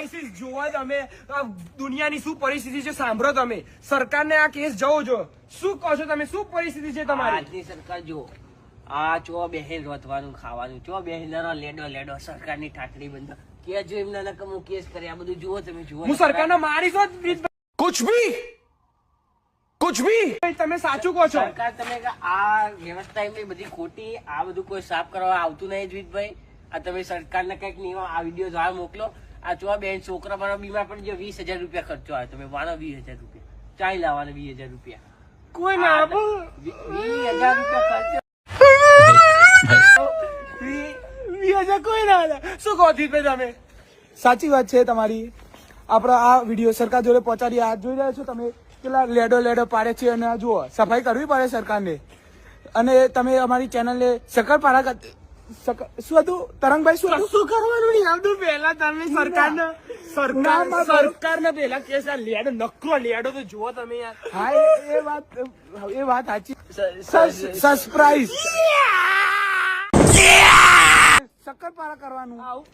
crisis જોવા તમે દુનિયાની શું પરિસ્થિતિ છે સાંભળો તમે સરકારને આ કેસ જવો જો શું કહો છો તમે શું પરિસ્થિતિ છે તમારી આજની સરકાર જો આ ચો બેહેલ રોતવાનું ખાવાનું ચો બેહેલ લેડો સરકારની ઠાઠડી બંધ કે જો એમના નકમો કેસ કરે આ બધું જુઓ તમે જુઓ હું સરકારને મારીશ જ કુછ ભી તમે સાચું કહો છો સરકાર તમે આ વ્યવસ્થા એમની બધી ખોટી આ બધું કોઈ સાફ કરવા આવતું નહીં જીતભાઈ આ તમે સરકારને કઈક નિયમ આ વિડીયો દ્વારા મોકલો આ ચો બેન છોકરા મારો બીમાર પણ જો 20,000 રૂપિયા ખર્ચો આવે તમે વાળો 20,000 રૂપિયા ચાઈ લાવવાના 20,000 રૂપિયા કોઈ ના 20,000 રૂપિયા ખર્ચો 20,000 કોઈ ના શું કહો જીતભાઈ તમે સાચી વાત છે તમારી આપડે આ વિડીયો સરકાર જોડે પહોંચાડી આ જોઈ રહ્યા છો તમે પેલા લેડો પાડે છે અને જુઓ સફાઈ કરવી પડે સરકારને અને તમે અમારી ચેનલને શકરપારા શું હતું તરંગભાઈ શું કરવાનું નહીં આવતું પેલા તમે સરકારને પેલા કેસ આ લેડો નકરો લેડો તો જુઓ તમે યાર હા એ વાત સાચી સરપ્રાઈઝ શકરપારા કરવાનું આવું